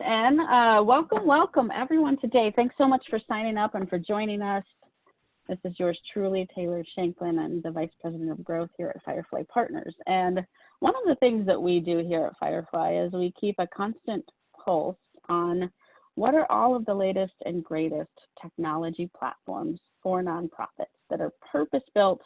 And welcome everyone today. Thanks so much for signing up and for joining us. This is yours truly, Taylor Shanklin. I'm the Vice President of Growth here at Firefly Partners. And one of the things that we do here at Firefly is we keep a constant pulse on what are all of the latest and greatest technology platforms for nonprofits that are purpose-built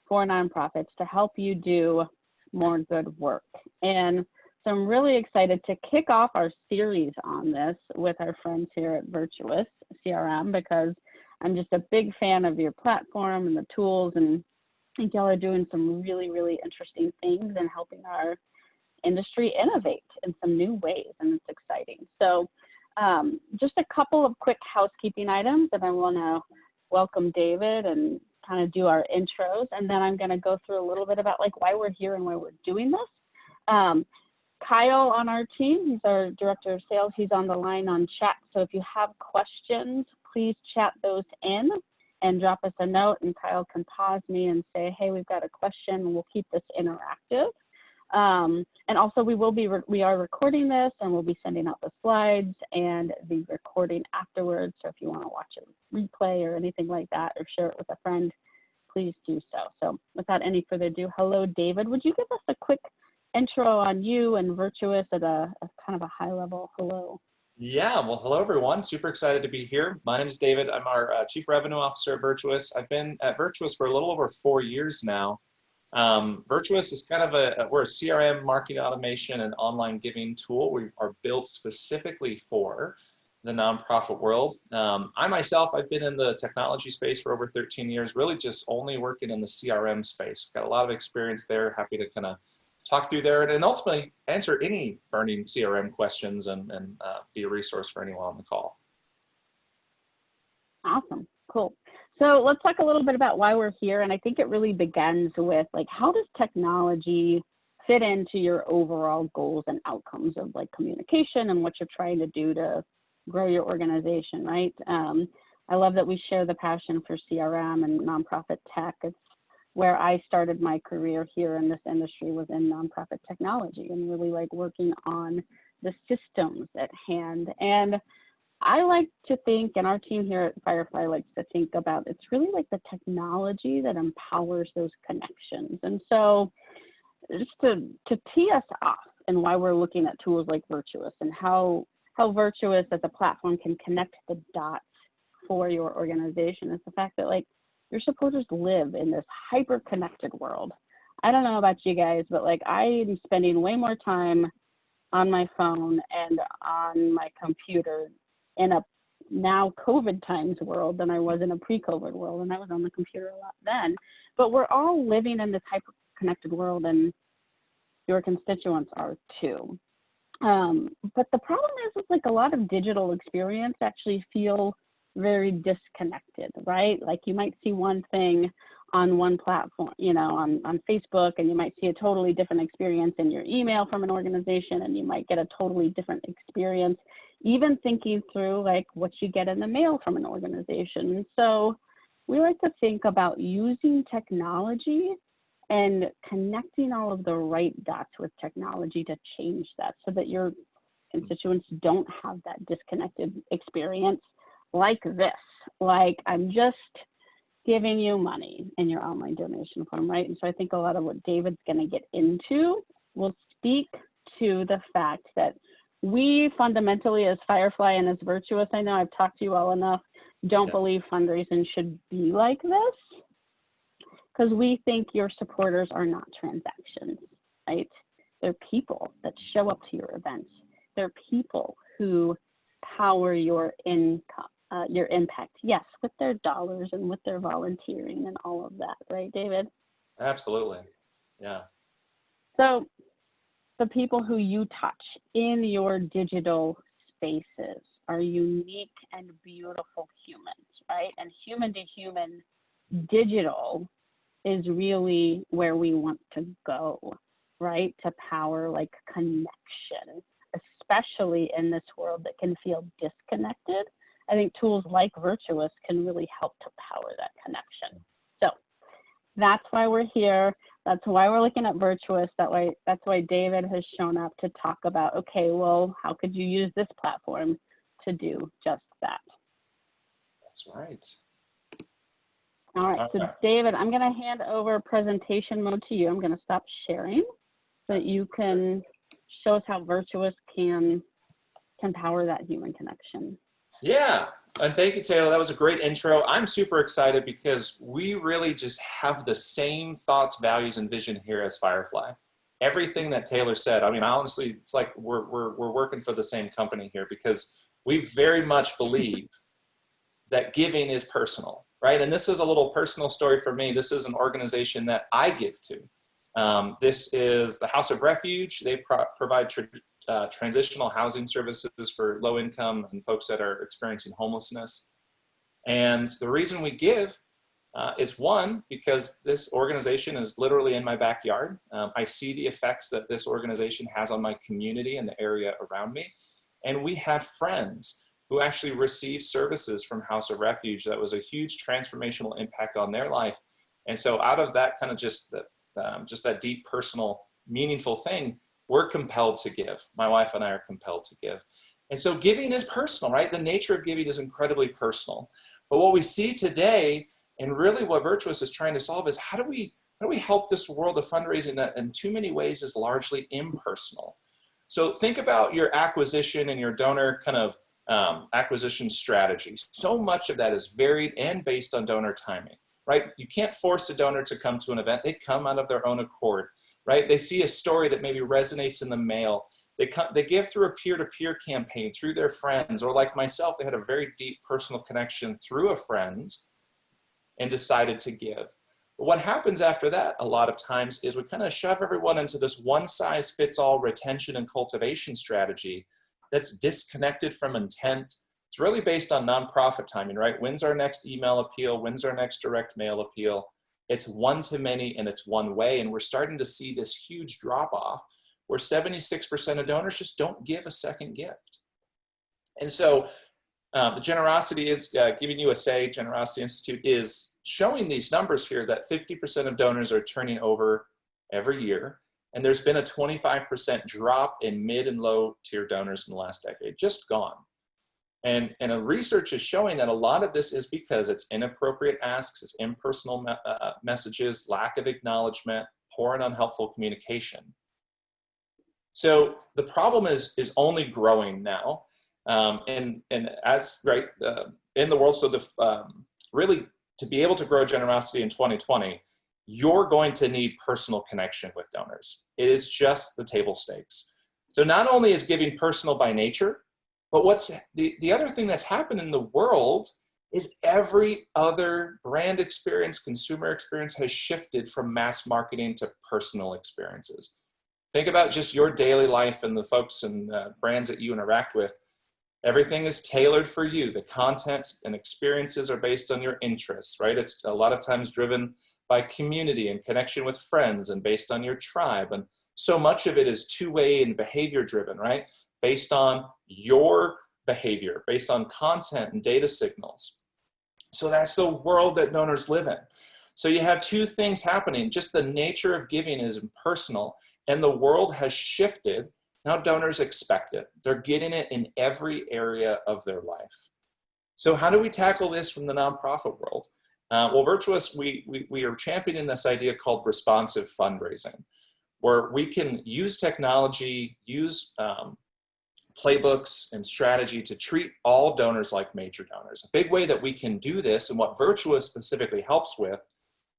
for nonprofits to help you do more good work. And so I'm really excited to kick off our series on this with our friends here at Virtuous CRM, because I'm just a big fan of your platform and the tools, and I think y'all are doing some really, really interesting things and helping our industry innovate in some new ways, and it's exciting. So just a couple of quick housekeeping items, and I want to welcome David and kind of do our intros, and then I'm going to go through a little bit about like why we're here and why we're doing this. Kyle on our team, he's our Director of Sales, he's on the line on chat. So if you have questions, please chat those in and drop us a note, and Kyle can pause me and say, hey, we've got a question, and we'll keep this interactive. And also we are recording this, and we'll be sending out the slides and the recording afterwards. So if you want to watch a replay or anything like that, or share it with a friend, please do so. So without any further ado, hello, David. Would you give us a quick intro on you and Virtuous at a kind of a high level? Hello. Yeah, well, hello everyone. Super excited to be here. My name is David. I'm our Chief Revenue Officer at Virtuous. I've been at Virtuous for a little over 4 years now. Virtuous is kind of we're a CRM, marketing automation, and online giving tool. We are built specifically for the nonprofit world. I myself, I've been in the technology space for over 13 years, really just only working in the CRM space. Got a lot of experience there. Happy to kind of talk through there and ultimately answer any burning CRM questions and be a resource for anyone on the call. Awesome, cool. So let's talk a little bit about why we're here. And I think it really begins with like, how does technology fit into your overall goals and outcomes of like communication and what you're trying to do to grow your organization, right? I love that we share the passion for CRM and nonprofit tech. It's where I started my career here in this industry, was in nonprofit technology and really like working on the systems at hand. And I like to think, and our team here at Firefly likes to think about, it's really like the technology that empowers those connections. And so just to tee us off and why we're looking at tools like Virtuous and how Virtuous as a platform can connect the dots for your organization is the fact that like your supporters live in this hyper-connected world. I don't know about you guys, but like I'm spending way more time on my phone and on my computer in a now COVID times world than I was in a pre-COVID world, and I was on the computer a lot then. But we're all living in this hyper-connected world, and your constituents are too. But the problem is like a lot of digital experience actually feel very disconnected, right? Like you might see one thing on one platform, you know, on Facebook, and you might see a totally different experience in your email from an organization, and you might get a totally different experience, even thinking through like what you get in the mail from an organization. So we like to think about using technology and connecting all of the right dots with technology to change that so that your constituents don't have that disconnected experience like this, like I'm just giving you money in your online donation form, right? And so I think a lot of what David's going to get into will speak to the fact that we fundamentally as Firefly and as Virtuous, I know I've talked to you all enough, don't believe fundraising should be like this, because we think your supporters are not transactions, right? They're people that show up to your events. They're people who power your income. Your impact, yes, with their dollars and with their volunteering and all of that, right, David? Absolutely, yeah. So the people who you touch in your digital spaces are unique and beautiful humans, right? And human to human digital is really where we want to go, right? To power like connection, especially in this world that can feel disconnected. I think tools like Virtuous can really help to power that connection. So that's why we're here. That's why we're looking at Virtuous. That's why David has shown up to talk about, okay, well, how could you use this platform to do just that? That's right. All right, so David, I'm going to hand over presentation mode to you. I'm going to stop sharing so that you can show us how Virtuous can power that human connection. Yeah, and thank you, Taylor. That was a great intro. I'm super excited because we really just have the same thoughts, values, and vision here as Firefly. Everything that Taylor said, I mean, honestly, it's like we're working for the same company here because we very much believe that giving is personal, right? And this is a little personal story for me. This is an organization that I give to. This is the House of Refuge. They provide transitional housing services for low income and folks that are experiencing homelessness. And the reason we give is one, because this organization is literally in my backyard. I see the effects that this organization has on my community and the area around me. And we had friends who actually received services from House of Refuge that was a huge transformational impact on their life. And so out of that kind of just that deep, personal, meaningful thing, we're compelled to give. My wife and I are compelled to give. And so giving is personal, right? The nature of giving is incredibly personal. But what we see today, and really what Virtuous is trying to solve, is how do we help this world of fundraising that in too many ways is largely impersonal? So think about your acquisition and your donor kind of acquisition strategies. So much of that is varied and based on donor timing, right? You can't force a donor to come to an event. They come out of their own accord, right? They see a story that maybe resonates in the mail. They give through a peer-to-peer campaign, through their friends, or like myself, they had a very deep personal connection through a friend and decided to give. But what happens after that a lot of times is we kind of shove everyone into this one-size-fits-all retention and cultivation strategy that's disconnected from intent. It's really based on nonprofit timing, right? When's our next email appeal? When's our next direct mail appeal? It's one to many and it's one way. And we're starting to see this huge drop off where 76% of donors just don't give a second gift. And so the Generosity is giving you a say, Generosity Institute is showing these numbers here that 50% of donors are turning over every year. And there's been a 25% drop in mid and low tier donors in the last decade, just gone. And research is showing that a lot of this is because it's inappropriate asks, it's impersonal messages, lack of acknowledgement, poor and unhelpful communication. So the problem is only growing now. And as right in the world, so really to be able to grow generosity in 2020, you're going to need personal connection with donors. It is just the table stakes. So not only is giving personal by nature, but what's the other thing that's happened in the world is every other brand experience, consumer experience has shifted from mass marketing to personal experiences. Think about just your daily life and the folks and brands that you interact with. Everything is tailored for you. The content and experiences are based on your interests, right? It's a lot of times driven by community and connection with friends and based on your tribe. And so much of it is two-way and behavior driven, right? Based on your behavior, based on content and data signals. So that's the world that donors live in. So you have two things happening. Just the nature of giving is impersonal and the world has shifted. Now donors expect it. They're getting it in every area of their life. So how do we tackle this from the nonprofit world? Well, Virtuous, we are championing this idea called responsive fundraising, where we can use technology, use playbooks and strategy to treat all donors like major donors. A big way that we can do this, and what Virtuous specifically helps with,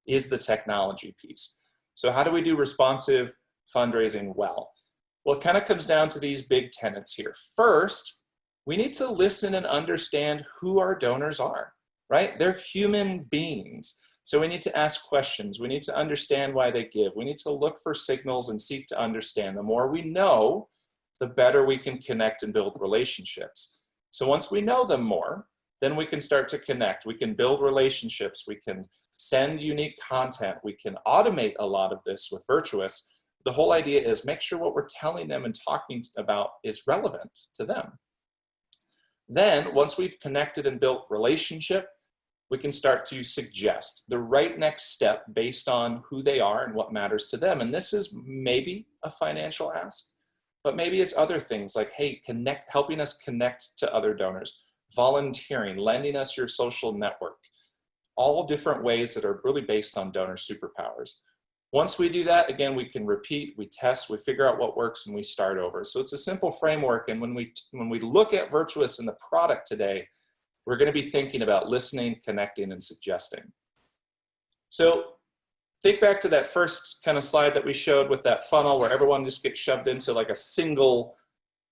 is the technology piece. So how do we do responsive fundraising well? Well, it kind of comes down to these big tenets here. First, we need to listen and understand who our donors are, right? They're human beings. So we need to ask questions. We need to understand why they give. We need to look for signals and seek to understand. The more we know, the better we can connect and build relationships. So once we know them more, then we can start to connect. We can build relationships. We can send unique content. We can automate a lot of this with Virtuous. The whole idea is make sure what we're telling them and talking about is relevant to them. Then once we've connected and built relationship, we can start to suggest the right next step based on who they are and what matters to them. And this is maybe a financial ask, but maybe it's other things like, hey, helping us connect to other donors, volunteering, lending us your social network, all different ways that are really based on donor superpowers. Once we do that, again, we can repeat, we test, we figure out what works, and we start over. So it's a simple framework. And when we look at Virtuous and the product today, we're going to be thinking about listening, connecting, and suggesting. So think back to that first kind of slide that we showed with that funnel where everyone just gets shoved into like a single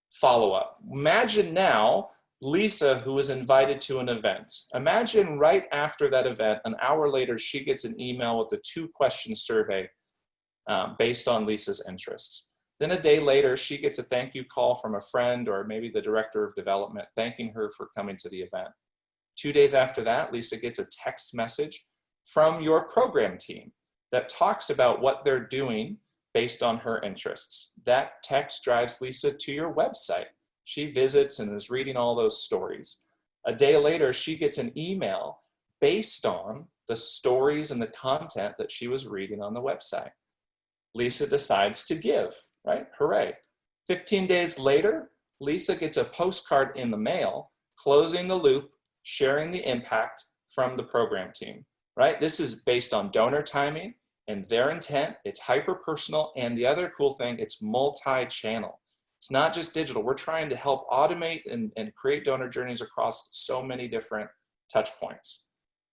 follow-up. Imagine now Lisa, who was invited to an event. Imagine right after that event, an hour later, she gets an email with a 2-question survey based on Lisa's interests. Then a day later, she gets a thank you call from a friend or maybe the director of development thanking her for coming to the event. 2 days after that, Lisa gets a text message from your program team that talks about what they're doing based on her interests. That text drives Lisa to your website. She visits and is reading all those stories. A day later, she gets an email based on the stories and the content that she was reading on the website. Lisa decides to give, right? Hooray. 15 days later, Lisa gets a postcard in the mail, closing the loop, sharing the impact from the program team, right? This is based on donor timing and their intent. It's hyper-personal, and the other cool thing, it's multi-channel. It's not just digital. We're trying to help automate and create donor journeys across so many different touch points.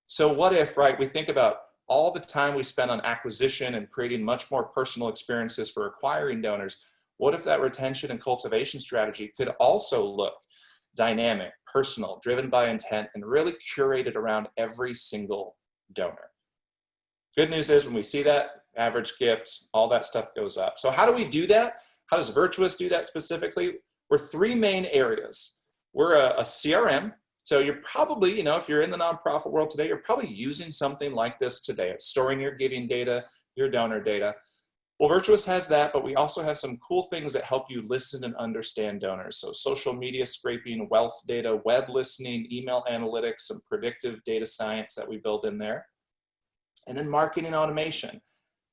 So what if, right, we think about all the time we spend on acquisition and creating much more personal experiences for acquiring donors. What if that retention and cultivation strategy could also look dynamic, personal, driven by intent, and really curated around every single donor? Good news is when we see that, average gift, all that stuff goes up. So how do we do that? How does Virtuous do that specifically? We're 3 main areas. We're a CRM. So you're probably, if you're in the nonprofit world today, you're probably using something like this today. It's storing your giving data, your donor data. Well, Virtuous has that, but we also have some cool things that help you listen and understand donors. So social media scraping, wealth data, web listening, email analytics, some predictive data science that we build in there. And then marketing automation.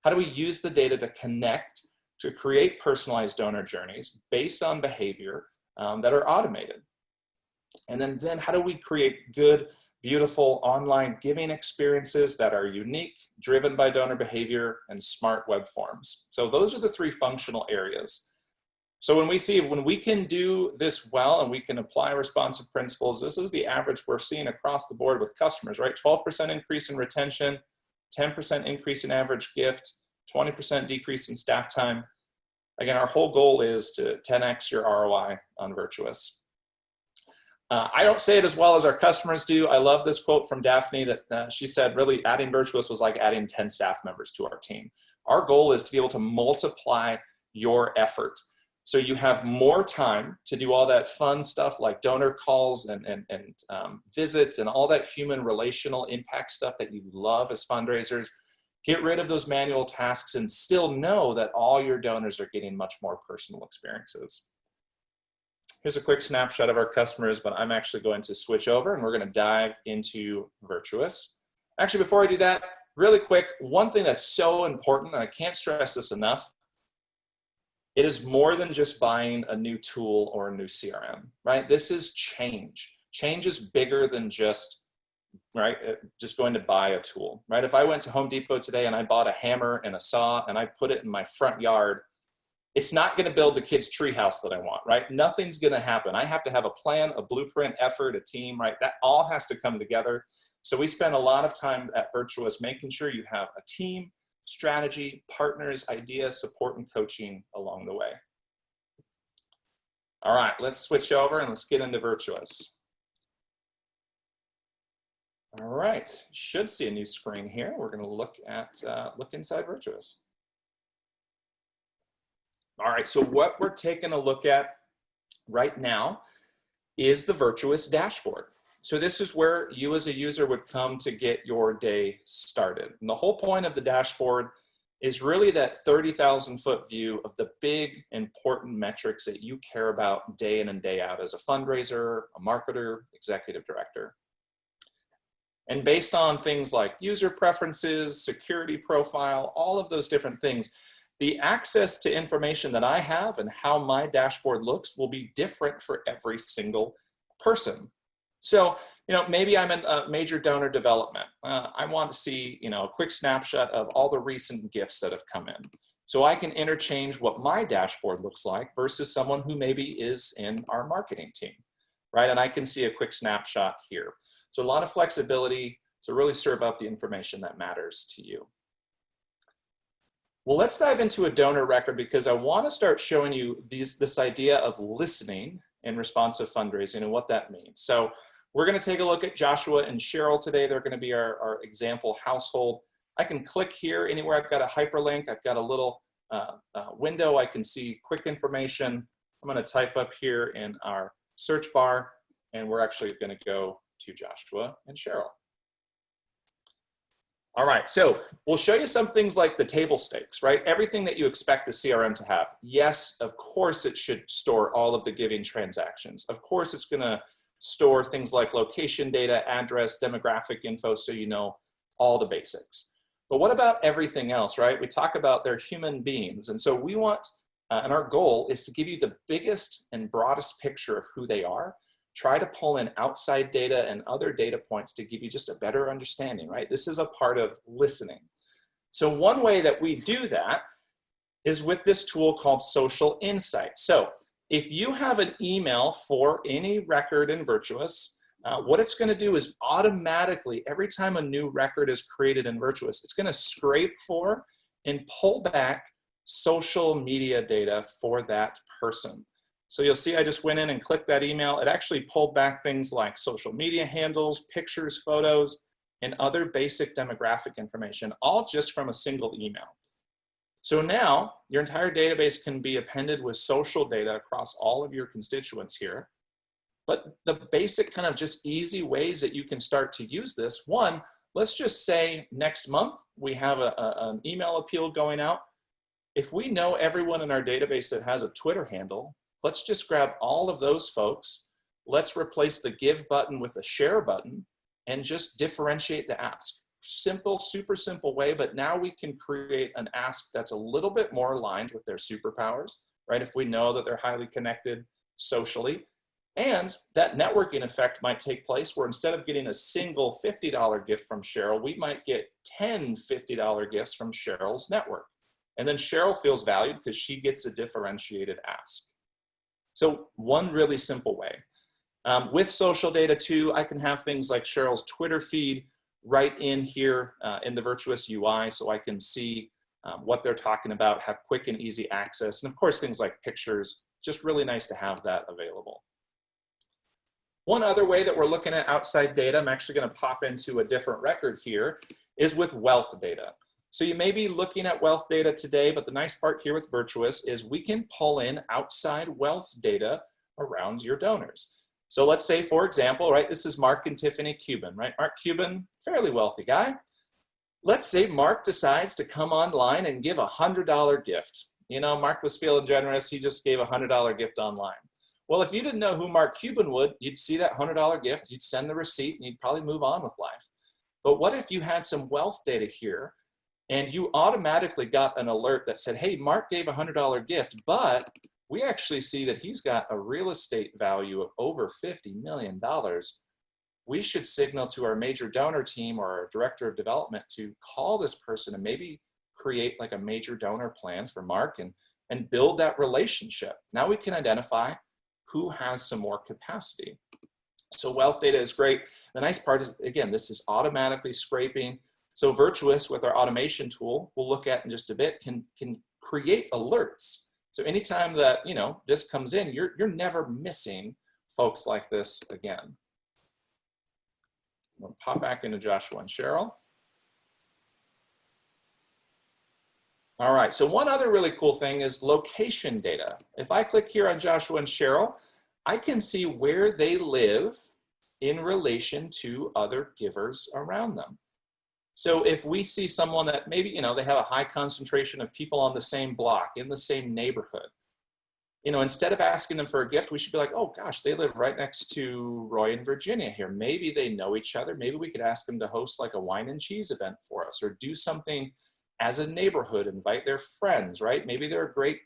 How do we use the data to connect, to create personalized donor journeys based on behavior that are automated? And then how do we create good, beautiful online giving experiences that are unique, driven by donor behavior, and smart web forms? So those are the 3 functional areas. So when we can do this well and we can apply responsive principles, this is the average we're seeing across the board with customers, right? 12% increase in retention, 10% increase in average gift, 20% decrease in staff time. Again, our whole goal is to 10x your ROI on Virtuous. I don't say it as well as our customers do. I love this quote from Daphne that she said, really adding Virtuous was like adding 10 staff members to our team. Our goal is to be able to multiply your effort. So you have more time to do all that fun stuff like donor calls and visits and all that human relational impact stuff that you love as fundraisers. Get rid of those manual tasks and still know that all your donors are getting much more personal experiences. Here's a quick snapshot of our customers, but I'm actually going to switch over and we're going to dive into Virtuous. Actually, before I do that, really quick, one thing that's so important, and I can't stress this enough, it is more than just buying a new tool or a new CRM, right? This is change. Change is bigger than just, right, just going to buy a tool, right? If I went to Home Depot today and I bought a hammer and a saw and I put it in my front yard, it's not going to build the kids' treehouse that I want, right? Nothing's going to happen. I have to have a plan, a blueprint, effort, a team, right? That all has to come together. So we spend a lot of time at Virtuous making sure you have a team, strategy, partners, ideas, support, and coaching along the way. All right, let's switch over and let's get into Virtuous. All right, should see a new screen here. We're going to look inside Virtuous. All right, so what we're taking a look at right now is the Virtuous Dashboard. So this is where you as a user would come to get your day started. And the whole point of the dashboard is really that 30,000-foot view of the big, important metrics that you care about day in and day out as a fundraiser, a marketer, executive director. And based on things like user preferences, security profile, all of those different things, the access to information that I have and how my dashboard looks will be different for every single person. So, maybe I'm in a major donor development. I want to see, a quick snapshot of all the recent gifts that have come in. So I can interchange what my dashboard looks like versus someone who maybe is in our marketing team, right? And I can see a quick snapshot here. So a lot of flexibility to really serve up the information that matters to you. Well, let's dive into a donor record because I want to start showing you this idea of listening in responsive fundraising and what that means. So we're going to take a look at Joshua and Cheryl today. They're going to be our example household. I can click here anywhere I've got a hyperlink. I've got a little window. I can see quick information. I'm going to type up here in our search bar, and we're actually going to go to Joshua and Cheryl. All right, so we'll show you some things like the table stakes, right? Everything that you expect a CRM to have. Yes, of course it should store all of the giving transactions. Of course it's gonna store things like location data, address, demographic info, so you know all the basics. But what about everything else, right? We talk about they're human beings. And so we want, and our goal is to give you the biggest and broadest picture of who they are. Try to pull in outside data and other data points to give you just a better understanding, right? This is a part of listening. So one way that we do that is with this tool called Social Insights. So if you have an email for any record in Virtuous, what it's going to do is automatically, every time a new record is created in Virtuous, it's going to scrape for and pull back social media data for that person. So you'll see I just went in and clicked that email. It actually pulled back things like social media handles, pictures, photos, and other basic demographic information, all just from a single email. So now your entire database can be appended with social data across all of your constituents here. But the basic kind of just easy ways that you can start to use this, one, let's just say next month we have an email appeal going out. If we know everyone in our database that has a Twitter handle, let's just grab all of those folks. Let's replace the give button with a share button and just differentiate the ask. Simple, super simple way, but now we can create an ask that's a little bit more aligned with their superpowers, right? If we know that they're highly connected socially. And that networking effect might take place where instead of getting a single $50 gift from Cheryl, we might get 10 $50 gifts from Cheryl's network. And then Cheryl feels valued because she gets a differentiated ask. So one really simple way. With social data too, I can have things like Cheryl's Twitter feed right in here in the Virtuous UI, so I can see what they're talking about, have quick and easy access. And of course, things like pictures, just really nice to have that available. One other way that we're looking at outside data, I'm actually going to pop into a different record here, is with wealth data. So you may be looking at wealth data today, but the nice part here with Virtuous is we can pull in outside wealth data around your donors. So let's say, for example, right, this is Mark and Tiffany Cuban, right? Mark Cuban, fairly wealthy guy. Let's say Mark decides to come online and give a $100 gift. You know, Mark was feeling generous. He just gave a $100 gift online. Well, if you didn't know who Mark Cuban would, you'd see that $100 gift, you'd send the receipt, and you'd probably move on with life. But what if you had some wealth data here and you automatically got an alert that said, hey, Mark gave a $100 gift, but we actually see that he's got a real estate value of over $50 million. We should signal to our major donor team or our director of development to call this person and maybe create like a major donor plan for Mark and build that relationship. Now we can identify who has some more capacity. So wealth data is great. The nice part is, again, this is automatically scraping. So Virtuous with our automation tool, we'll look at in just a bit, can create alerts. So anytime that, you know, this comes in, you're never missing folks like this again. We'll pop back into Joshua and Cheryl. All right, so one other really cool thing is location data. If I click here on Joshua and Cheryl, I can see where they live in relation to other givers around them. So if we see someone that maybe, you know, they have a high concentration of people on the same block, in the same neighborhood, instead of asking them for a gift, we should be like, oh gosh, they live right next to Roy in Virginia here. Maybe they know each other. Maybe we could ask them to host like a wine and cheese event for us, or do something as a neighborhood, invite their friends, right? Maybe they're a great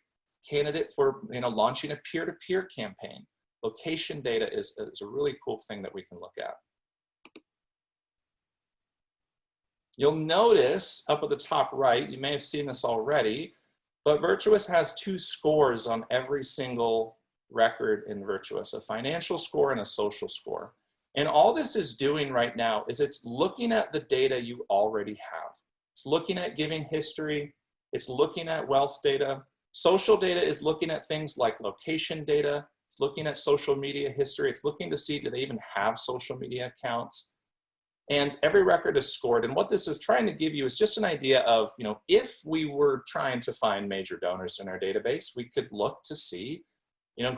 candidate for, launching a peer-to-peer campaign. Location data is a really cool thing that we can look at. You'll notice up at the top right, you may have seen this already, but Virtuous has 2 scores on every single record in Virtuous, a financial score and a social score. And all this is doing right now is it's looking at the data you already have. It's looking at giving history. It's looking at wealth data. Social data is looking at things like location data. It's looking at social media history. It's looking to see, do they even have social media accounts? And every record is scored. And what this is trying to give you is just an idea of, if we were trying to find major donors in our database, we could look to see,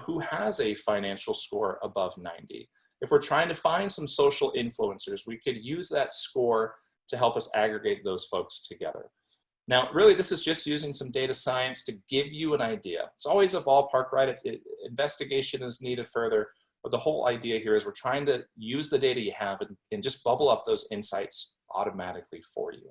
who has a financial score above 90. If we're trying to find some social influencers, we could use that score to help us aggregate those folks together. Now, really, this is just using some data science to give you an idea. It's always a ballpark, right? Investigation is needed further. But the whole idea here is we're trying to use the data you have and just bubble up those insights automatically for you.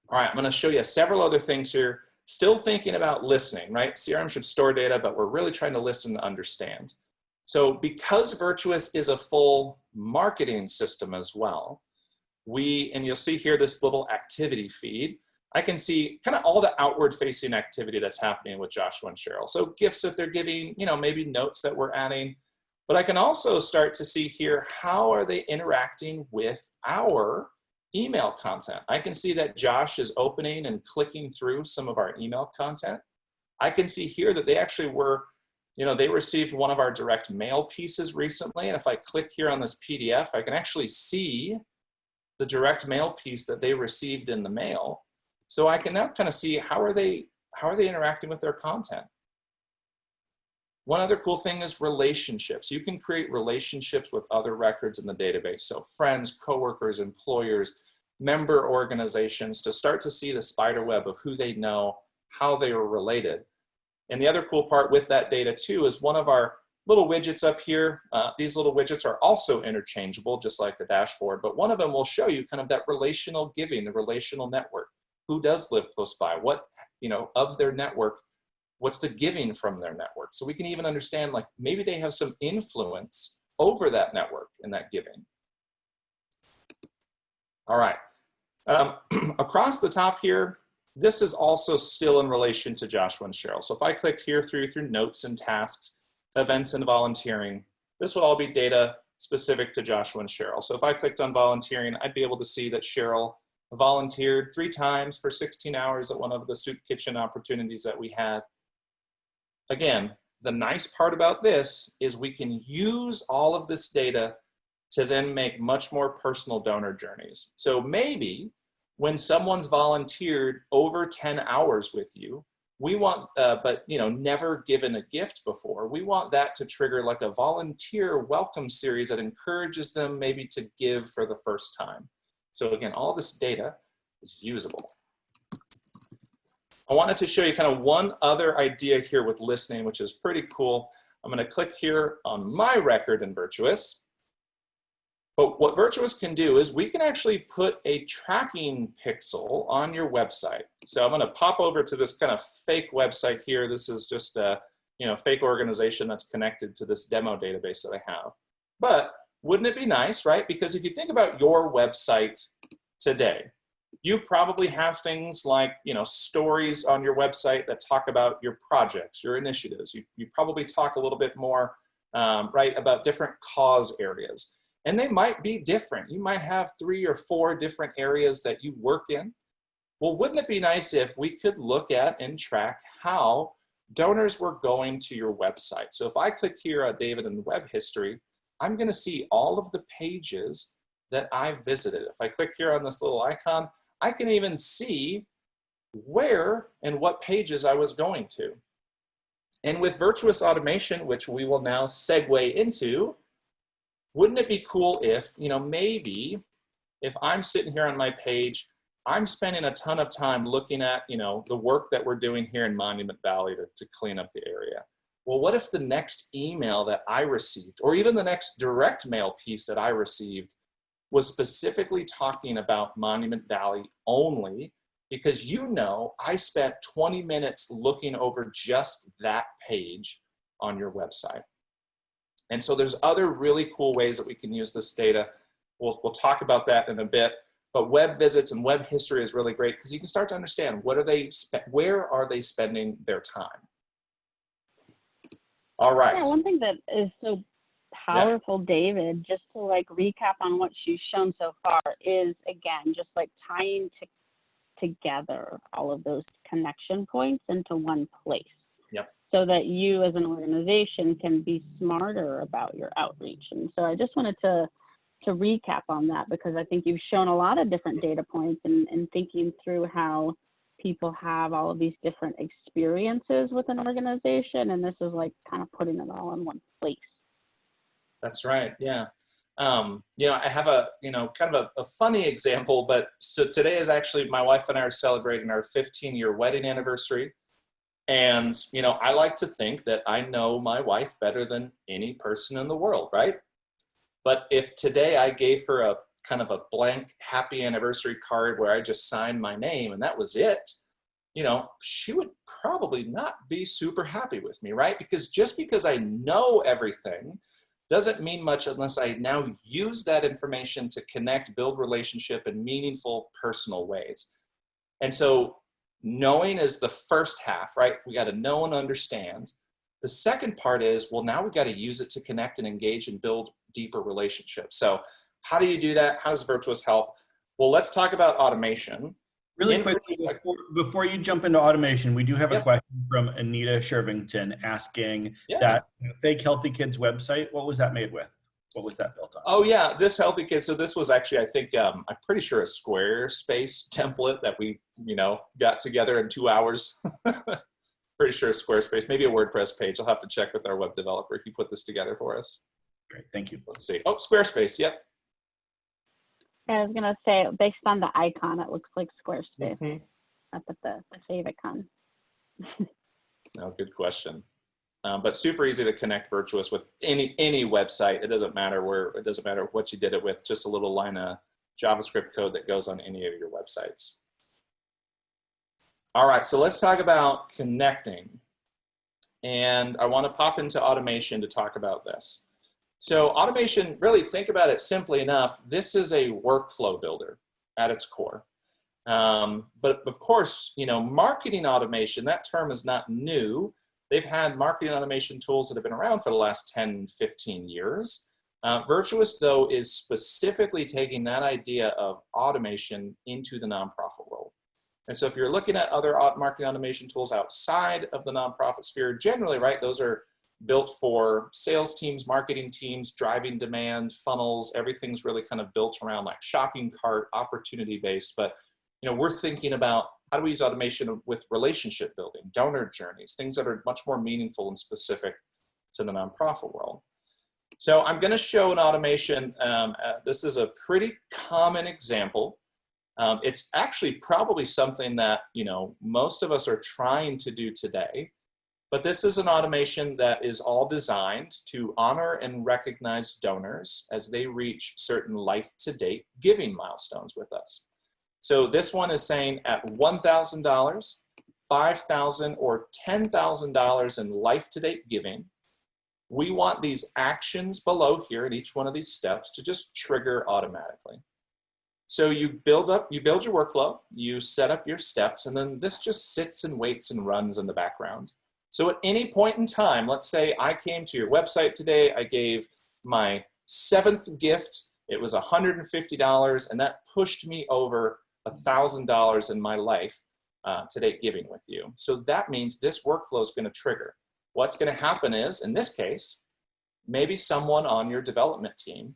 All right, I'm going to show you several other things here. Still thinking about listening, right? CRM should store data, but we're really trying to listen to understand. So because Virtuous is a full marketing system as well, and you'll see here this little activity feed, I can see kind of all the outward facing activity that's happening with Joshua and Cheryl. So gifts that they're giving, maybe notes that we're adding, but I can also start to see here, how are they interacting with our email content? I can see that Josh is opening and clicking through some of our email content. I can see here that they actually were, they received one of our direct mail pieces recently. And if I click here on this PDF, I can actually see the direct mail piece that they received in the mail. So I can now kind of see how are they interacting with their content. One other cool thing is relationships. You can create relationships with other records in the database. So friends, coworkers, employers, member organizations, to start to see the spider web of who they know, how they are related. And the other cool part with that data too is one of our little widgets up here. These little widgets are also interchangeable, just like the dashboard, but one of them will show you kind of that relational giving, the relational network. Who does live close by? What, of their network, what's the giving from their network? So we can even understand, like, maybe they have some influence over that network and that giving. All right. Across the top here, this is also still in relation to Joshua and Cheryl. So if I clicked here through notes and tasks, events and volunteering, this would all be data specific to Joshua and Cheryl. So if I clicked on volunteering, I'd be able to see that Cheryl volunteered 3 times for 16 hours at one of the soup kitchen opportunities that we had. Again, the nice part about this is we can use all of this data to then make much more personal donor journeys. So maybe when someone's volunteered over 10 hours with you, we want, but never given a gift before, we want that to trigger like a volunteer welcome series that encourages them maybe to give for the first time. So again, all this data is usable. I wanted to show you kind of one other idea here with listening, which is pretty cool. I'm going to click here on my record in Virtuous. But what Virtuous can do is we can actually put a tracking pixel on your website. So I'm going to pop over to this kind of fake website here. This is just a fake organization that's connected to this demo database that I have. But wouldn't it be nice, right? Because if you think about your website today, you probably have things like, stories on your website that talk about your projects, your initiatives. You probably talk a little bit more, right, about different cause areas. And they might be different. You might have 3 or 4 different areas that you work in. Well, wouldn't it be nice if we could look at and track how donors were going to your website? So if I click here on David in web history, I'm going to see all of the pages that I visited. If I click here on this little icon, I can even see where and what pages I was going to. And with Virtuous Automation, which we will now segue into, wouldn't it be cool if, maybe if I'm sitting here on my page I'm spending a ton of time looking at, the work that we're doing here in Monument Valley to clean up the area. Well, what if the next email that I received, or even the next direct mail piece that I received, was specifically talking about Monument Valley only, because I spent 20 minutes looking over just that page on your website. And so there's other really cool ways that we can use this data. We'll talk about that in a bit. But web visits and web history is really great because you can start to understand where are they spending their time. All right. Yeah, one thing that is so powerful, David, just to like recap on what you've shown so far is, again, just like tying together all of those connection points into one place. Yep. So that you as an organization can be smarter about your outreach. And so I just wanted to recap on that, because I think you've shown a lot of different data points and thinking through how people have all of these different experiences with an organization, and this is like kind of putting it all in one place. That's right. Yeah. I have a kind of a funny example, but so today is actually, my wife and I are celebrating our 15-year wedding anniversary. And, I like to think that I know my wife better than any person in the world, right? But if today I gave her a kind of a blank happy anniversary card where I just signed my name and that was it, she would probably not be super happy with me, right? Because just because I know everything doesn't mean much unless I now use that information to connect, build relationship in meaningful, personal ways. And so knowing is the first half, right? We got to know and understand. The second part is, well, now we got to use it to connect and engage and build deeper relationships. So how do you do that? How does Virtuous help? Well, let's talk about automation. Really quickly, before you jump into automation, we do have a question from Anita Shervington asking that Fake Healthy Kids website, what was that made with? What was that built on? Oh yeah, this Healthy Kids. So this was actually, I think, I'm pretty sure a Squarespace template that we, got together in 2 hours. Pretty sure Squarespace, maybe a WordPress page. I'll have to check with our web developer. He put this together for us. Great, thank you. Let's see. Oh, Squarespace, yep. I was gonna say, based on the icon, it looks like Squarespace. Mm-hmm. Up at the save icon. No, good question. But super easy to connect Virtuous with any website. It doesn't matter what you did it with. Just a little line of JavaScript code that goes on any of your websites. All right, so let's talk about connecting. And I want to pop into automation to talk about this. So automation, really think about it simply enough. This is a workflow builder at its core. But of course, marketing automation, that term is not new. They've had marketing automation tools that have been around for the last 10, 15 years. Virtuous, though, is specifically taking that idea of automation into the nonprofit world. And so if you're looking at other marketing automation tools outside of the nonprofit sphere, generally, right, those are built for sales teams, marketing teams, driving demand, funnels. Everything's really kind of built around like shopping cart, opportunity-based. But we're thinking about how do we use automation with relationship building, donor journeys, things that are much more meaningful and specific to the nonprofit world. So I'm going to show an automation. This is a pretty common example. It's actually probably something that most of us are trying to do today. But this is an automation that is all designed to honor and recognize donors as they reach certain life-to-date giving milestones with us. So this one is saying at $1,000, $5,000, or $10,000 in life-to-date giving, we want these actions below here at each one of these steps to just trigger automatically. So you build your workflow, you set up your steps, and then this just sits and waits and runs in the background. So at any point in time, let's say I came to your website today, I gave my 7th gift, it was $150, and that pushed me over $1,000 in my life to-date giving with you. So that means this workflow is going to trigger. What's going to happen is, in this case, maybe someone on your development team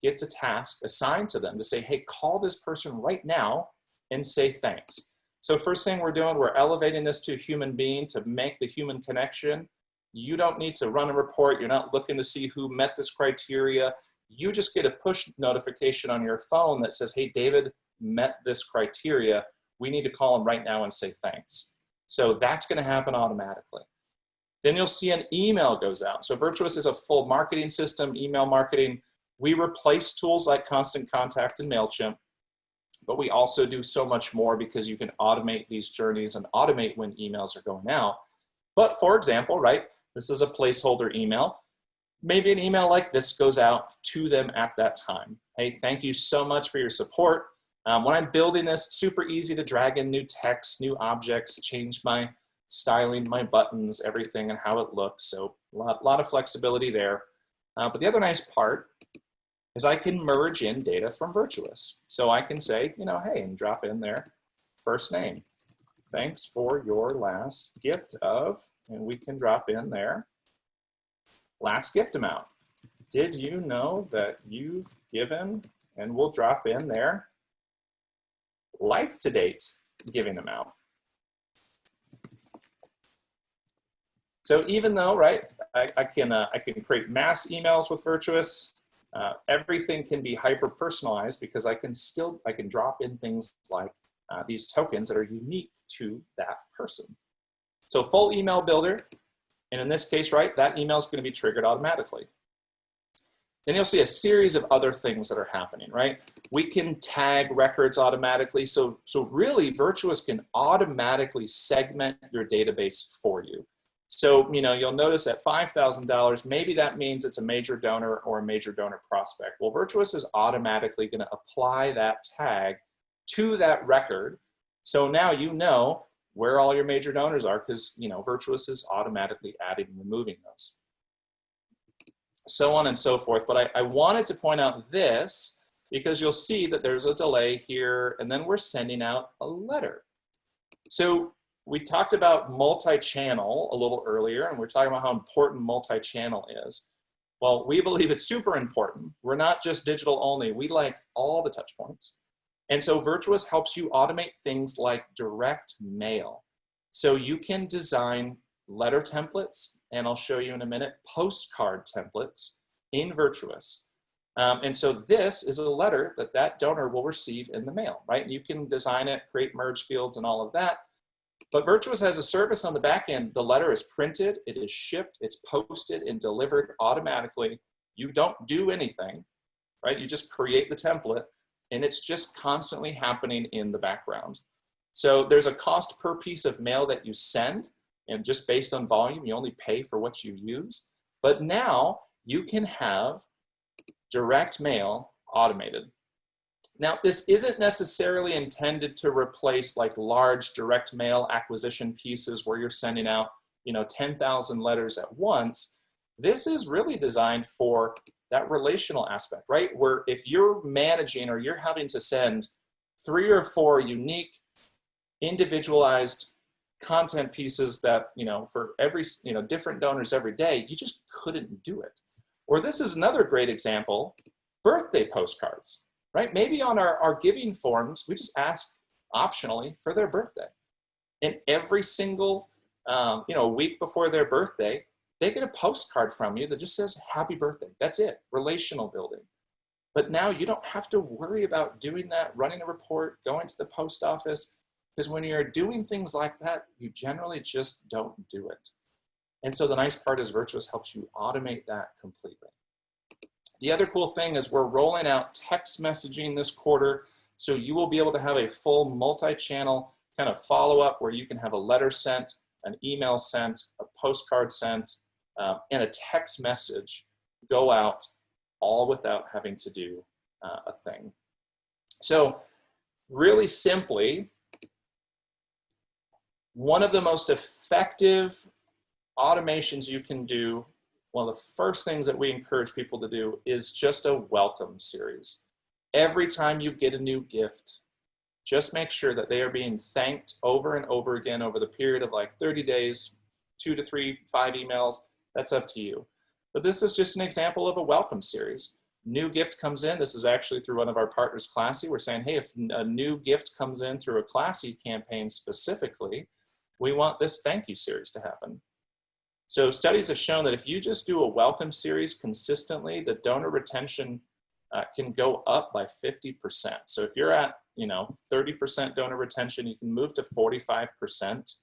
gets a task assigned to them to say, hey, call this person right now and say thanks. So first thing we're doing, we're elevating this to a human being to make the human connection. You don't need to run a report. You're not looking to see who met this criteria. You just get a push notification on your phone that says, hey, David met this criteria, we need to call them right now and say thanks. So that's going to happen automatically. Then you'll see an email goes out. So Virtuous is a full marketing system, email marketing. We replace tools like Constant Contact and MailChimp, but we also do so much more because you can automate these journeys and automate when emails are going out. But for example, right, this is a placeholder email. Maybe an email like this goes out to them at that time. Hey, thank you so much for your support. When I'm building this, super easy to drag in new text, new objects, change my styling, my buttons, everything and how it looks. So a lot of flexibility there. But the other nice part is I can merge in data from Virtuous. So I can say, you know, hey, and drop in their first name. Thanks for your last gift of, and we can drop in their last gift amount. Did you know that you've given, and we'll drop in their life to date giving amount. So even though, right, I can create mass emails with Virtuous, everything can be hyper personalized because I can drop in things like these tokens that are unique to that person. So full email builder, and in this case, right, that email is going to be triggered automatically. Then you'll see a series of other things that are happening, right? We can tag records automatically. So really, Virtuous can automatically segment your database for you. So, you know, you'll notice at $5,000, maybe that means it's a major donor or a major donor prospect. Well, Virtuous is automatically going to apply that tag to that record. So now you know where all your major donors are because, you know, Virtuous is automatically adding and removing those. So on and so forth. But I wanted to point out this because you'll see that there's a delay here and then we're sending out a letter. So we talked about multi-channel a little earlier and we're talking about how important multi-channel is. Well, we believe it's super important. We're not just digital only. We like all the touch points. And so Virtuous helps you automate things like direct mail. So you can design letter templates, and I'll show you in a minute, postcard templates in Virtuous. And so this is a letter that that donor will receive in the mail, right? You can design it, create merge fields and all of that. But Virtuous has a service on the back end. The letter is printed, it is shipped, it's posted and delivered automatically. You don't do anything, right? You just create the template and it's just constantly happening in the background. So there's a cost per piece of mail that you send, and just based on volume, you only pay for what you use. But now you can have direct mail automated. Now, this isn't necessarily intended to replace like large direct mail acquisition pieces where you're sending out, you know, 10,000 letters at once. This is really designed for that relational aspect, right? Where if you're managing or you're having to send 3 or 4 unique, individualized content pieces that, you know, for every, you know, different donors every day, you just couldn't do it. Or this is another great example, birthday postcards, right? Maybe on our giving forms, we just ask optionally for their birthday. And every single, you know, week before their birthday, they get a postcard from you that just says, happy birthday. That's it, relational building. But now you don't have to worry about doing that, running a report, going to the post office, because when you're doing things like that, you generally just don't do it. And so the nice part is Virtuous helps you automate that completely. The other cool thing is we're rolling out text messaging this quarter, so you will be able to have a full multi-channel kind of follow-up where you can have a letter sent, an email sent, a postcard sent, and a text message go out all without having to do a thing. So really simply, one of the most effective automations you can do, one of the first things that we encourage people to do is just a welcome series. Every time you get a new gift, just make sure that they are being thanked over and over again over the period of like 30 days, 2 to 3, 5 emails, that's up to you. But this is just an example of a welcome series. New gift comes in, this is actually through one of our partners, Classy. We're saying, hey, if a new gift comes in through a Classy campaign specifically, we want this thank you series to happen. So studies have shown that if you just do a welcome series consistently, the donor retention can go up by 50%. So if you're at, 30% donor retention, you can move to 45%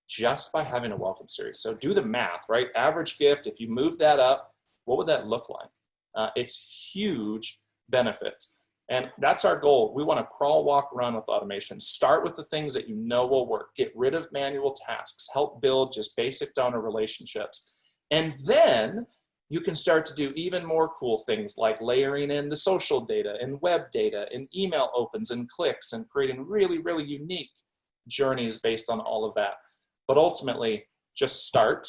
just by having a welcome series. So do the math, right? Average gift, if you move that up, what would that look like? It's huge benefits. And that's our goal. We want to crawl, walk, run with automation. Start with the things that you know will work. Get rid of manual tasks. Help build just basic donor relationships. And then you can start to do even more cool things like layering in the social data and web data and email opens and clicks and creating really, really unique journeys based on all of that. But ultimately, just start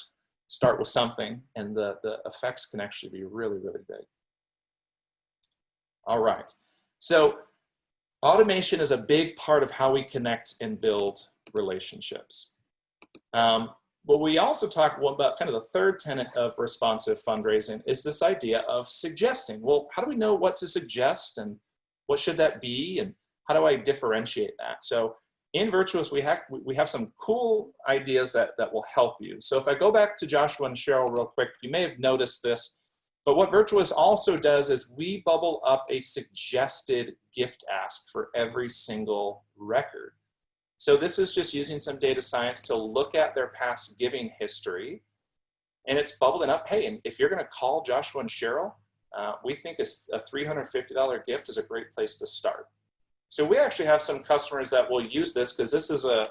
with something, and the effects can actually be really, really big. All right. So automation is a big part of how we connect and build relationships. But we also talk about kind of the third tenet of responsive fundraising is this idea of suggesting. Well, how do we know what to suggest, and what should that be, and how do I differentiate that? So in Virtuous, we have some cool ideas that will help you. So if I go back to Joshua and Cheryl real quick, you may have noticed this, but what Virtuous also does is we bubble up a suggested gift ask for every single record. So this is just using some data science to look at their past giving history, and it's bubbling up. Hey, and if you're going to call Joshua and Cheryl, we think a $350 gift is a great place to start. So we actually have some customers that will use this because this is a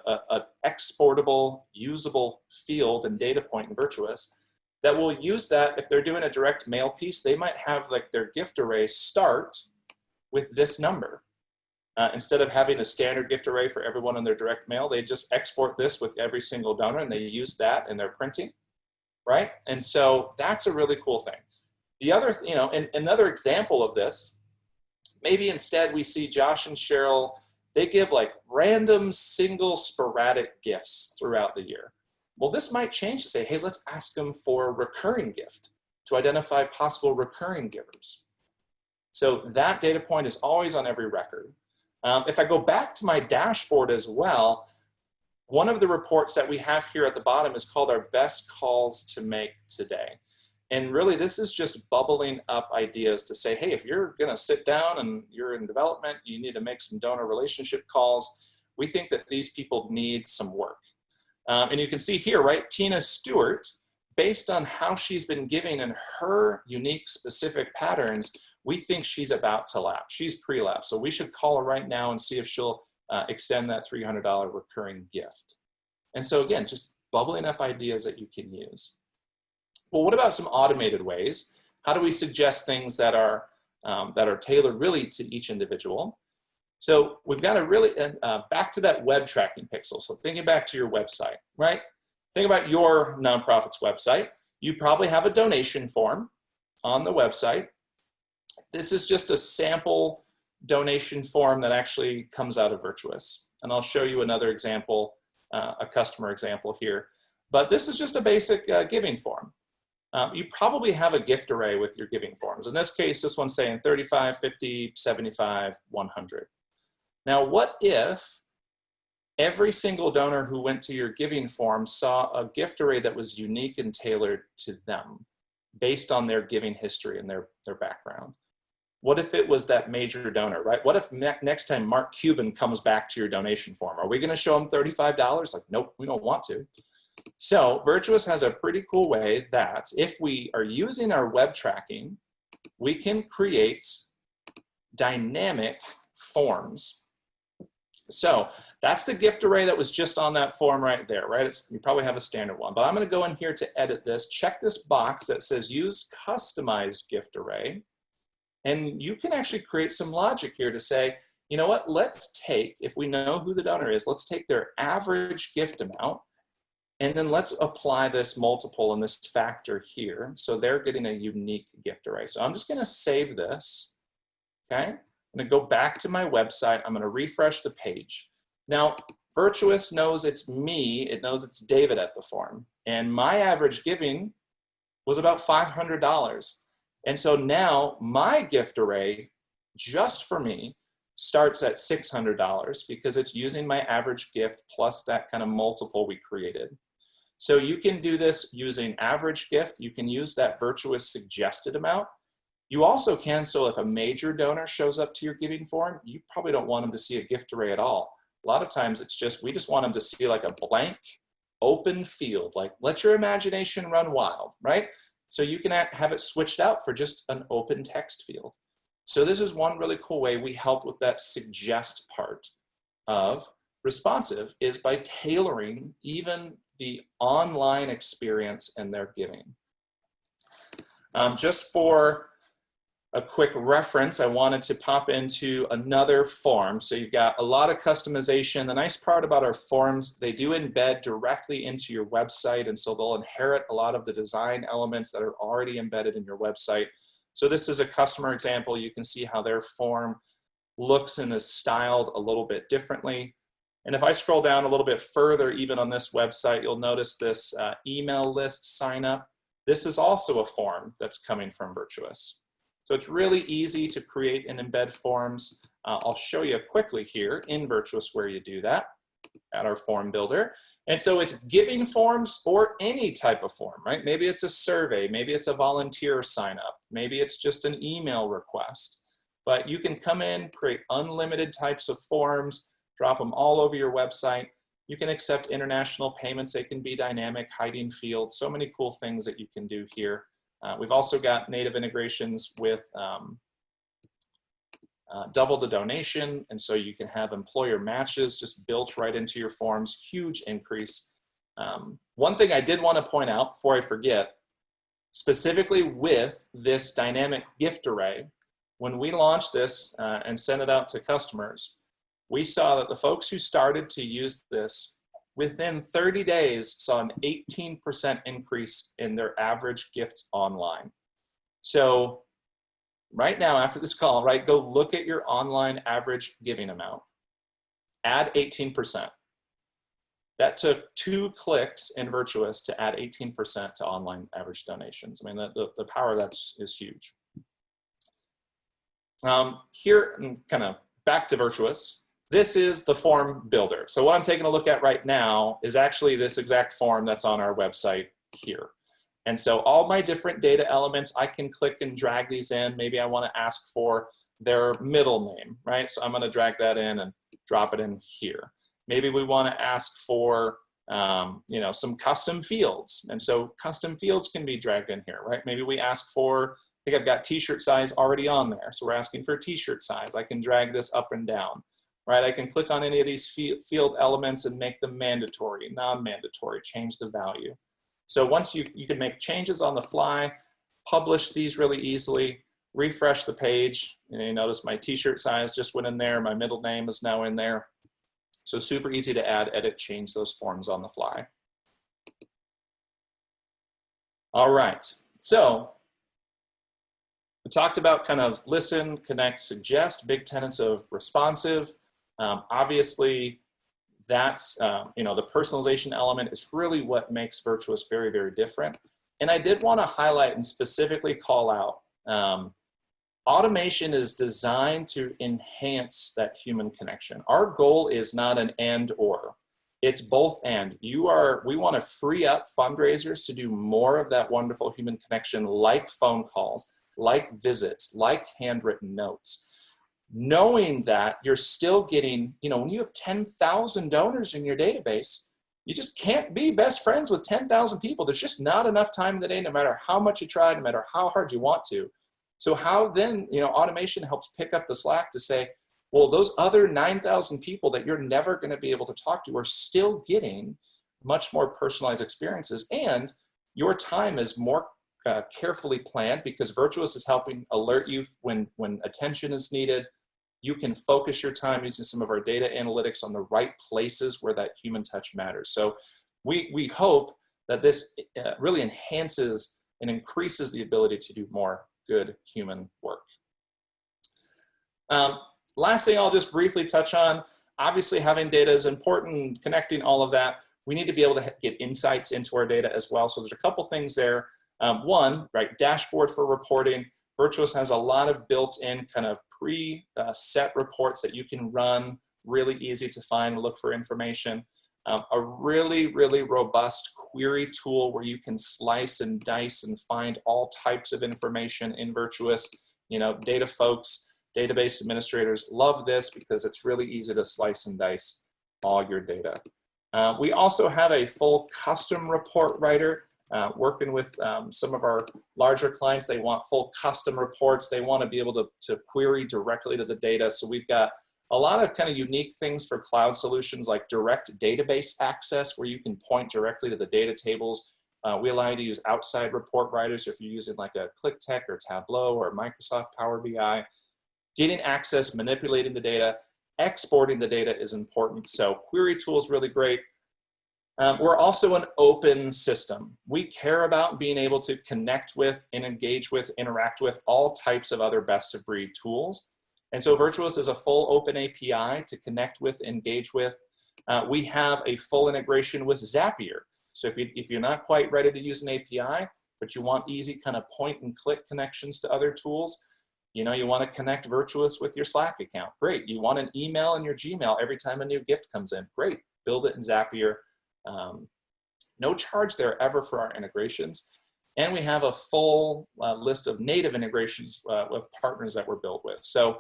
exportable, usable field and data point in Virtuous that will use that. If they're doing a direct mail piece, they might have like their gift array start with this number. Instead of having a standard gift array for everyone in their direct mail, they just export this with every single donor and they use that in their printing, right? And so that's a really cool thing. The other, and another example of this, maybe instead we see Josh and Cheryl, they give like random single sporadic gifts throughout the year. Well, this might change to say, hey, let's ask them for a recurring gift to identify possible recurring givers. So that data point is always on every record. If I go back to my dashboard as well, one of the reports that we have here at the bottom is called our best calls to make today. And really, this is just bubbling up ideas to say, hey, if you're going to sit down and you're in development, you need to make some donor relationship calls. We think that these people need some work. And you can see here, right, Tina Stewart, based on how she's been giving and her unique specific patterns, we think she's about to lapse. She's pre-lapse. So we should call her right now and see if she'll extend that $300 recurring gift. And so again, just bubbling up ideas that you can use. Well, what about some automated ways? How do we suggest things that are tailored really to each individual? So we've got to really, back to that web tracking pixel. So thinking back to your website, right? Think about your nonprofit's website. You probably have a donation form on the website. This is just a sample donation form that actually comes out of Virtuous. And I'll show you another example, a customer example here. But this is just a basic giving form. You probably have a gift array with your giving forms. In this case, this one's saying 35, 50, 75, 100. Now, what if every single donor who went to your giving form saw a gift array that was unique and tailored to them based on their giving history and their background? What if it was that major donor, right? What if next time Mark Cuban comes back to your donation form? Are we going to show him $35? Like, nope, we don't want to. So Virtuous has a pretty cool way that if we are using our web tracking, we can create dynamic forms. So that's the gift array that was just on that form right there, right? You probably have a standard one, but I'm going to go in here to edit this, check this box that says use customized gift array. And you can actually create some logic here to say, you know what, let's take, if we know who the donor is, let's take their average gift amount, and then let's apply this multiple and this factor here. So they're getting a unique gift array. So I'm just going to save this, okay? I'm going to go back to my website. I'm going to refresh the page. Now, Virtuous knows it's me. It knows it's David at the form. And my average giving was about $500. And so now my gift array, just for me, starts at $600 because it's using my average gift plus that kind of multiple we created. So you can do this using average gift. You can use that Virtuous suggested amount. You also can, so if a major donor shows up to your giving form, you probably don't want them to see a gift array at all. A lot of times it's just, we just want them to see like a blank, open field, like let your imagination run wild, right? So you can have it switched out for just an open text field. So this is one really cool way we help with that suggest part of responsive, is by tailoring even the online experience in their giving. Just for a quick reference, I wanted to pop into another form. So you've got a lot of customization. The nice part about our forms, they do embed directly into your website, and so they'll inherit a lot of the design elements that are already embedded in your website. So this is a customer example. You can see how their form looks and is styled a little bit differently. And if I scroll down a little bit further, even on this website, you'll notice this email list sign up. This is also a form that's coming from Virtuous. So it's really easy to create and embed forms. I'll show you quickly here in Virtuous where you do that at our form builder. And so it's giving forms or any type of form, right? Maybe it's a survey, maybe it's a volunteer sign up, maybe it's just an email request. But you can come in, create unlimited types of forms, drop them all over your website. You can accept international payments. They can be dynamic, hiding fields, so many cool things that you can do here. We've also got native integrations with double the donation, and so you can have employer matches just built right into your forms, huge increase. One thing I did want to point out before I forget, specifically with this dynamic gift array, when we launched this and sent it out to customers, we saw that the folks who started to use this within 30 days saw an 18% increase in their average gifts online. So right now after this call, right, go look at your online average giving amount. Add 18%. That took 2 clicks in Virtuous to add 18% to online average donations. I mean, the power of that is huge. Here, kind of back to Virtuous. This is the form builder. So what I'm taking a look at right now is actually this exact form that's on our website here. And so all my different data elements, I can click and drag these in. Maybe I want to ask for their middle name, right? So I'm going to drag that in and drop it in here. Maybe we want to ask for you know, some custom fields. And so custom fields can be dragged in here, right? Maybe we ask for, I think I've got t-shirt size already on there. So we're asking for t-shirt size. I can drag this up and down. Right, I can click on any of these field elements and make them mandatory, non-mandatory, change the value. So once you can make changes on the fly, publish these really easily, refresh the page, and you notice my t-shirt size just went in there, my middle name is now in there. So super easy to add, edit, change those forms on the fly. All right, so we talked about kind of listen, connect, suggest, big tenets of responsive. Obviously, that's, you know, the personalization element is really what makes Virtuous very, very different. And I did want to highlight and specifically call out, automation is designed to enhance that human connection. Our goal is not an and or, it's both and. We want to free up fundraisers to do more of that wonderful human connection, like phone calls, like visits, like handwritten notes. Knowing that you're still getting, you know, when you have 10,000 donors in your database, you just can't be best friends with 10,000 people. There's just not enough time in the day, no matter how much you try, no matter how hard you want to. So how then, you know, automation helps pick up the slack to say, well, those other 9,000 people that you're never going to be able to talk to are still getting much more personalized experiences, and your time is more carefully planned because Virtuous is helping alert you when attention is needed. You can focus your time using some of our data analytics on the right places where that human touch matters. So we hope that this really enhances and increases the ability to do more good human work. Last thing I'll just briefly touch on, obviously having data is important, connecting all of that. We need to be able to get insights into our data as well. So there's a couple things there. One, right, dashboard for reporting. Virtuous has a lot of built-in kind of pre-set reports that you can run, really easy to find and look for information. A really, really robust query tool where you can slice and dice and find all types of information in Virtuous. You know, data folks, database administrators love this because it's really easy to slice and dice all your data. We also have a full custom report writer. Working with some of our larger clients, they want full custom reports. They want to be able to query directly to the data. So we've got a lot of kind of unique things for cloud solutions like direct database access where you can point directly to the data tables. We allow you to use outside report writers if you're using like a ClickTech or Tableau or Microsoft Power BI. Getting access, manipulating the data, exporting the data is important. So query tool is really great. We're also an open system. We care about being able to connect with and engage with, interact with all types of other best of breed tools. And so Virtuous is a full open API to connect with, engage with. We have a full integration with Zapier. So if you're not quite ready to use an API, but you want easy kind of point and click connections to other tools, you know, you want to connect Virtuous with your Slack account, great. You want an email in your Gmail every time a new gift comes in, great. Build it in Zapier. No charge there ever for our integrations. And we have a full list of native integrations with partners that we're built with. So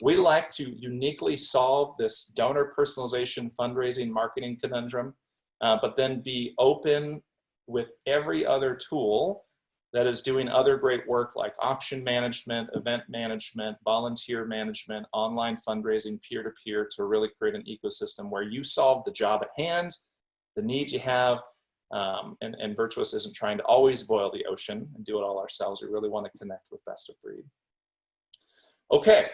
we like to uniquely solve this donor personalization, fundraising, marketing conundrum, but then be open with every other tool that is doing other great work like auction management, event management, volunteer management, online fundraising, peer-to-peer, to really create an ecosystem where you solve the job at hand, the needs you have, and Virtuous isn't trying to always boil the ocean and do it all ourselves. We really want to connect with best of breed. Okay.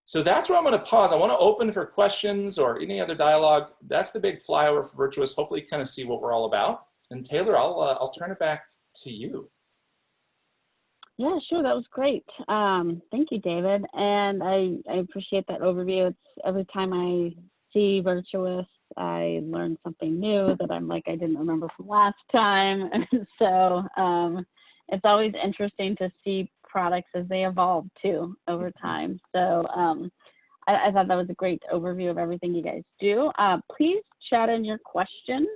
So that's where I'm going to pause. I want to open for questions or any other dialogue. That's the big flyover for Virtuous. Hopefully you kind of see what we're all about. And Taylor, I'll turn it back to you. Yeah, sure. That was great. Thank you, David. And I appreciate that overview. It's every time I see Virtuous, I learn something new that I'm like, I didn't remember from last time. So it's always interesting to see products as they evolve too over time. So I thought that was a great overview of everything you guys do. Please chat in your questions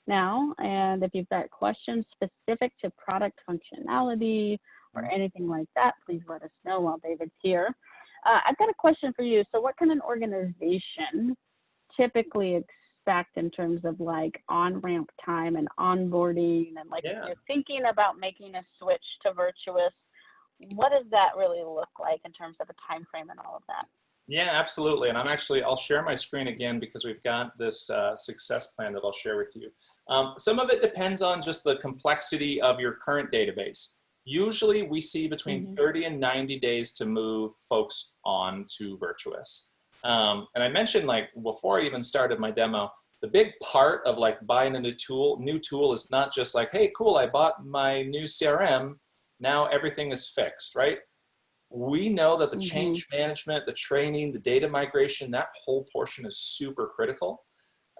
now. And if you've got questions specific to product functionality or anything like that, please let us know while David's here. I've got a question for you. So what can an organization typically expect in terms of like on-ramp time and onboarding and like if you're thinking about making a switch to Virtuous, what does that really look like in terms of a time frame and all of that? Yeah, absolutely. And I'll share my screen again because we've got this success plan that I'll share with you. Some of it depends on just the complexity of your current database. Usually we see between 30 and 90 days to move folks on to Virtuous. And I mentioned, like, before I even started my demo, the big part of like buying a new tool is not just like, hey, cool, I bought my new CRM, now everything is fixed, right? We know that the change management, the training, the data migration, that whole portion is super critical.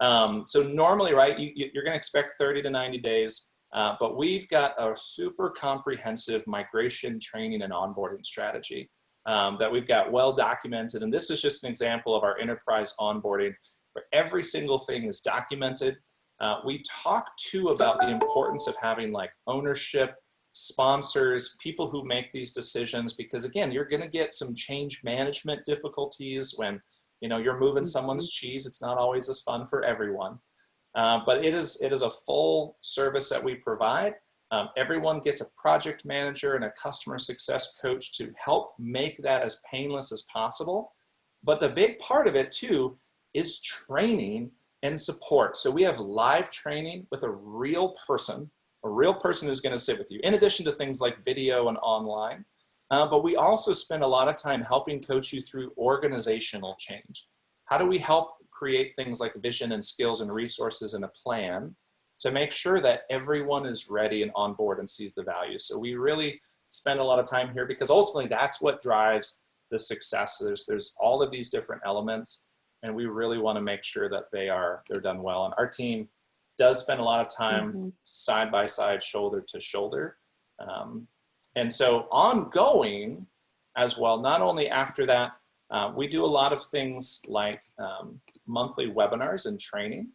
So normally, right, you're going to expect 30 to 90 days, but we've got a super comprehensive migration, training, and onboarding strategy that we've got well documented. And this is just an example of our enterprise onboarding where every single thing is documented. We talk too about the importance of having like ownership, sponsors, people who make these decisions, because again, you're going to get some change management difficulties when, you know, you're moving someone's cheese. It's not always as fun for everyone, but it is a full service that we provide. Everyone gets a project manager and a customer success coach to help make that as painless as possible. But the big part of it too is training and support. So we have live training with a real person who's going to sit with you, in addition to things like video and online. But we also spend a lot of time helping coach you through organizational change. How do we help create things like vision and skills and resources and a plan to make sure that everyone is ready and on board and sees the value? So we really spend a lot of time here because ultimately that's what drives the success. There's all of these different elements, and we really want to make sure that they're done well. And our team does spend a lot of time side by side, shoulder to shoulder. And so ongoing as well, not only after that, we do a lot of things like monthly webinars and training.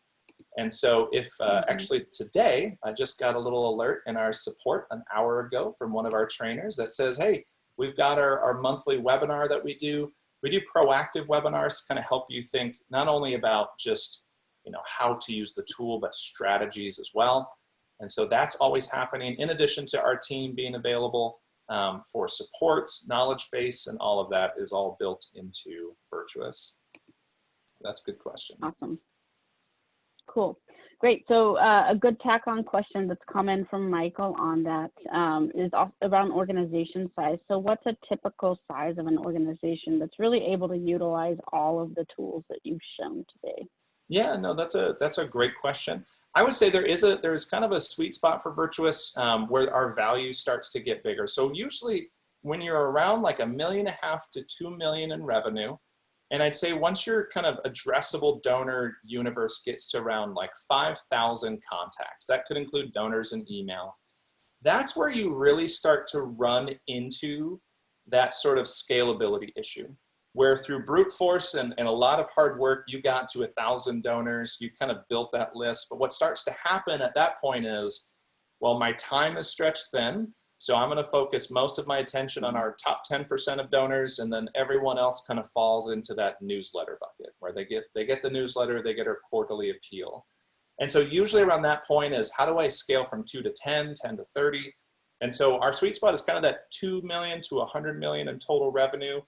And so if actually today, I just got a little alert in our support an hour ago from one of our trainers that says, hey, we've got our monthly webinar that we do. We do proactive webinars to kind of help you think not only about just, you know, how to use the tool, but strategies as well. And so that's always happening in addition to our team being available for supports, knowledge base, and all of that is all built into Virtuous. That's a good question. Awesome. Cool. Great. So a good tack on question that's come in from Michael on that is around organization size. So what's a typical size of an organization that's really able to utilize all of the tools that you've shown today? Yeah, no, that's a great question. I would say there's kind of a sweet spot for Virtuous where our value starts to get bigger. So usually when you're around like $1.5 million to $2 million in revenue, and I'd say once your kind of addressable donor universe gets to around like 5,000 contacts, that could include donors and email, that's where you really start to run into that sort of scalability issue, where through brute force and a lot of hard work, you got to 1,000 donors, you kind of built that list. But what starts to happen at that point is, well, my time is stretched thin, so I'm gonna focus most of my attention on our top 10% of donors, and then everyone else kind of falls into that newsletter bucket, where they get the newsletter, they get our quarterly appeal. And so usually around that point is, how do I scale from 2 to 10, 10 to 30? And so our sweet spot is kind of that 2 million to 100 million in total revenue.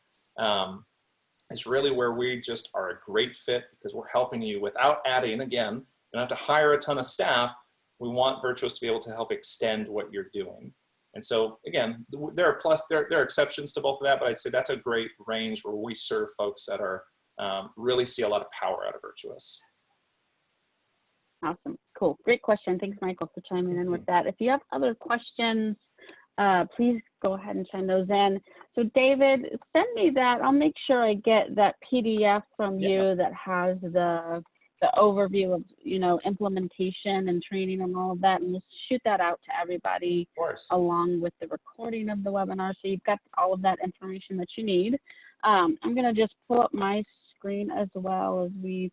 It's really where we just are a great fit because we're helping you without adding, again, you don't have to hire a ton of staff. We want Virtuous to be able to help extend what you're doing. And so again, there are exceptions to both of that, but I'd say that's a great range where we serve folks that are really see a lot of power out of Virtuous. Awesome. Cool. Great question. Thanks, Michael, for chiming in with that. If you have other questions, please go ahead and chime those in. So David, send me that. I'll make sure I get that PDF from you that has the overview of, you know, implementation and training and all of that, and we'll shoot that out to everybody along with the recording of the webinar. So you've got all of that information that you need. I'm going to just pull up my screen as well as we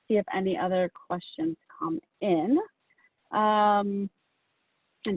see if any other questions come in. And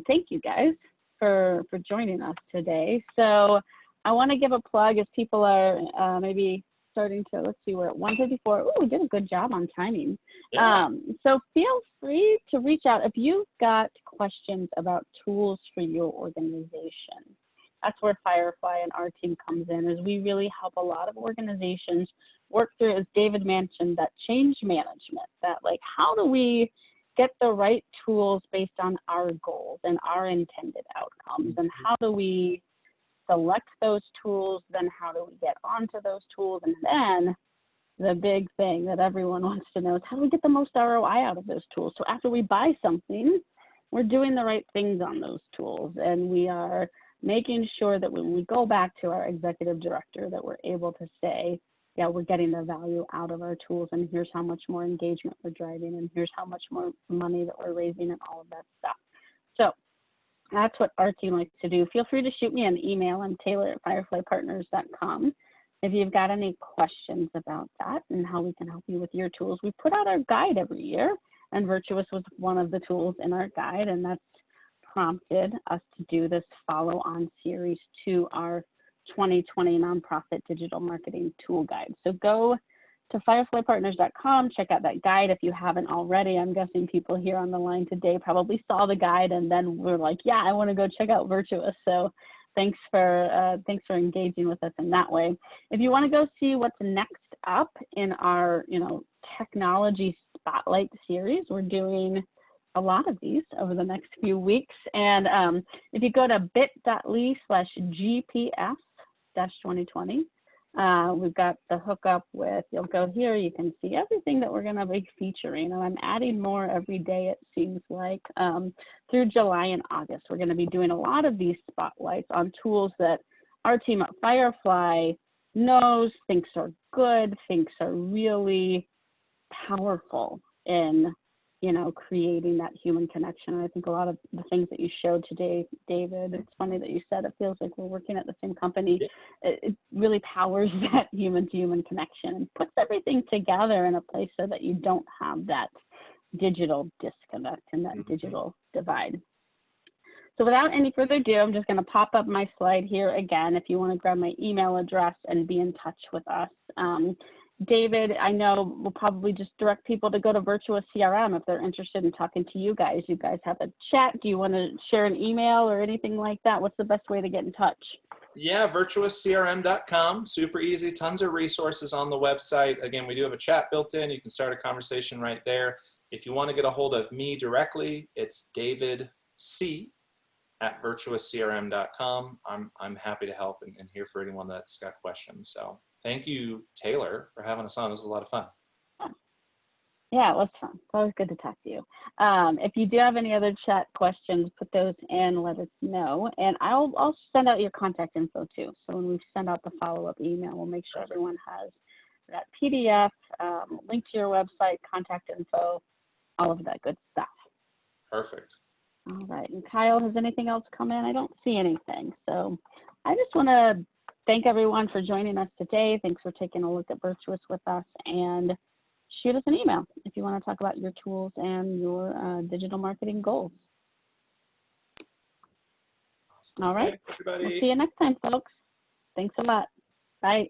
thank you guys for joining us today. So I want to give a plug as people are maybe starting to, let's see, we're at 1:54. Oh, we did a good job on timing. Yeah. So feel free to reach out if you've got questions about tools for your organization. That's where Firefly and our team comes in, is we really help a lot of organizations work through, as David mentioned, that change management, that like, how do we get the right tools based on our goals and our intended outcomes, and how do we select those tools, then how do we get onto those tools, and then the big thing that everyone wants to know is, how do we get the most ROI out of those tools? So after we buy something, we're doing the right things on those tools, and we are making sure that when we go back to our executive director that we're able to say, yeah, we're getting the value out of our tools, and here's how much more engagement we're driving, and here's how much more money that we're raising, and all of that stuff. So that's what our team likes to do. Feel free to shoot me an email. I'm Taylor@fireflypartners.com. If you've got any questions about that and how we can help you with your tools. We put out our guide every year, and Virtuous was one of the tools in our guide, and that's prompted us to do this follow-on series to our 2020 Nonprofit Digital Marketing Tool Guide. So go to fireflypartners.com, check out that guide if you haven't already. I'm guessing people here on the line today probably saw the guide and then were like, yeah, I want to go check out Virtuous. So thanks for engaging with us in that way. If you want to go see what's next up in our, you know, technology spotlight series, we're doing a lot of these over the next few weeks. And if you go to bit.ly/GPS-2020, we've got the hookup with, you'll go here, you can see everything that we're going to be featuring. And I'm adding more every day, it seems like, through July and August. We're going to be doing a lot of these spotlights on tools that our team at Firefly knows, thinks are good, thinks are really powerful in, you know, creating that human connection. And I think a lot of the things that you showed today, David, it's funny that you said it feels like we're working at the same company. It really powers that human-to-human connection and puts everything together in a place so that you don't have that digital disconnect and that digital divide. So without any further ado, I'm just going to pop up my slide here again if you want to grab my email address and be in touch with us. David, I know we'll probably just direct people to go to Virtuous CRM if they're interested in talking to you guys. You guys have a chat. Do you want to share an email or anything like that? What's the best way to get in touch? Yeah, virtuouscrm.com. Super easy. Tons of resources on the website. Again, we do have a chat built in. You can start a conversation right there. If you want to get a hold of me directly, it's David C. at virtuouscrm.com. I'm happy to help and here for anyone that's got questions. So thank you, Taylor, for having us on. This was a lot of fun. Yeah, it was fun. It's always good to talk to you. If you do have any other chat questions, put those in, let us know. And I'll send out your contact info too. So when we send out the follow-up email, we'll make sure everyone has that PDF, link to your website, contact info, all of that good stuff. Perfect. All right. And Kyle, has anything else come in? I don't see anything. So I just want to thank everyone for joining us today. Thanks for taking a look at Virtuous with us, and shoot us an email if you want to talk about your tools and your digital marketing goals. Awesome. All right. Thanks, everybody. We'll see you next time, folks. Thanks a lot. Bye.